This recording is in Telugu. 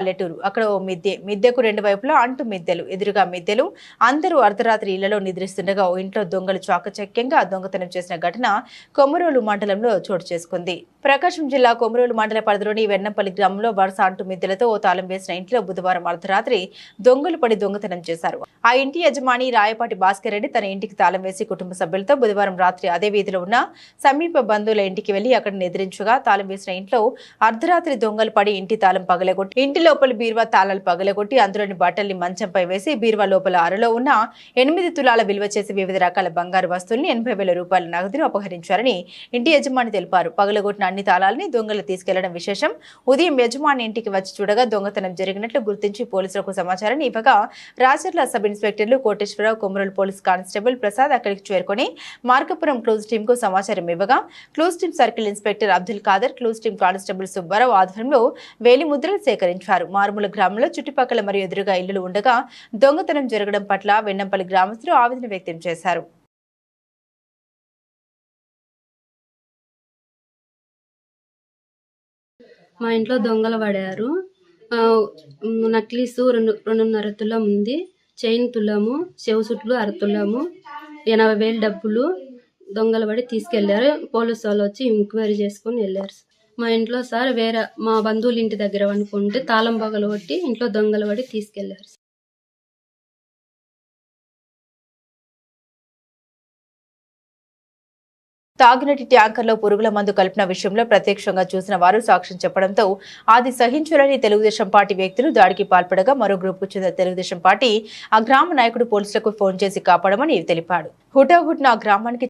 పల్లెటూరు. అక్కడ ఓ మిద్దెకు రెండు వైపులా అంటు మిద్దెలు, ఎదురుగా మిద్దెలు. అందరూ అర్ధరాత్రి ఇళ్లలో నిద్రిస్తుండగా ఓ ఇంట్లో దొంగలు చాకచక్యంగా దొంగతనం చేసిన ఘటన కొమరోలు మండలంలో చోటు చేసుకుంది. ప్రకాశం జిల్లా కొమరోలు మండల పరిధిలోని వెన్నంపల్లి గ్రామంలో వరుస అంటు మిద్దెలతో ఓ తాళం వేసిన ఇంట్లో బుధవారం అర్ధరాత్రి దొంగలు పడి దొంగతనం చేశారు. ఆ ఇంటి యజమాని రాయపాటి భాస్కర్ రెడ్డి తన ఇంటికి తాళం వేసి కుటుంబ సభ్యులతో బుధవారం రాత్రి అదే వీధిలో ఉన్న సమీప బంధువుల ఇంటికి వెళ్లి అక్కడ నిద్రించగా తాళం వేసిన ఇంట్లో అర్ధరాత్రి దొంగలు పడి ఇంటి తాళం పగలగొట్టి ఇంటి లోపల బీరువా తాళాలు పగలగొట్టి అందులోని బట్టల్ని మంచంపై వేసి బీరువా లోపల అరలో ఉన్న 8 తులాల విలువ చేసి వివిధ రకాల బంగారు వస్తువుల్ని 80,000 రూపాయల నగదును అపహరించారని ఇంటి యజమాని తెలిపారు. పగలగొట్టిన అన్ని తాళాలని దొంగలు తీసుకెళ్లడం విశేషం. ఉదయం యజమాని ఇంటికి వచ్చి చూడగా దొంగతనం జరిగినట్లు గుర్తించి పోలీసులకు సమాచారాన్ని ఇవ్వగా రాచర్ల సబ్ ఇన్స్పెక్టర్లు కోటేశ్వరరావు, కొమరోలు పోలీస్ కానిస్టేబుల్ ప్రసాద్ అక్కడికి చేరుకుని మార్కపురం క్లూజ్ టీమ్ కు సమాచారం ఇవ్వగా clues team circle inspector Abdul Khader, clues team constable Subbarao ఆధ్వర్యంలో వేలి ముద్రలు సేకరించారు. మారుమూల గ్రామంలో చుట్టుపక్కల మరియు ఎదురుగా ఇళ్లు ఉండగా దొంగతనం జరగడం పట్ల వెన్నంపల్లి గ్రామస్తులు ఆవేదన వ్యక్తం చేశారు. మా ఇంట్లో దొంగలు పడారు. నక్లీసు 2.5 తులం ఉంది, చైన్ తులము, చెవు సుట్లు 1/2 తులము, 80,000 డబ్బులు దొంగలు పడి తీసుకెళ్లారు. పోలీసు వాళ్ళు వచ్చి ఎంక్వైరీ చేసుకుని వెళ్ళారు. మా ఇంట్లో సార్ వేరే మా బంధువుల ఇంటి దగ్గర అనుకుంటే తాళం పగలు కొట్టి ఇంట్లో దొంగలు పడి తీసుకెళ్లారు. తాగినటి ట్యాంకర్లో పురుగుల మందు కలిపిన విషయంలో ప్రత్యక్షంగా చూసిన వారు సాక్ష్యం చెప్పడంతో అది సహించాలని తెలుగుదేశం పార్టీ వ్యక్తులు దాడికి పాల్పడగా మరో గ్రూపుకు చెందిన తెలుగుదేశం పార్టీ ఆ గ్రామ నాయకుడు పోలీసులకు ఫోన్ చేసి కాపాడమని తెలిపాడు. హుటాహుటిన ఆ గ్రామానికి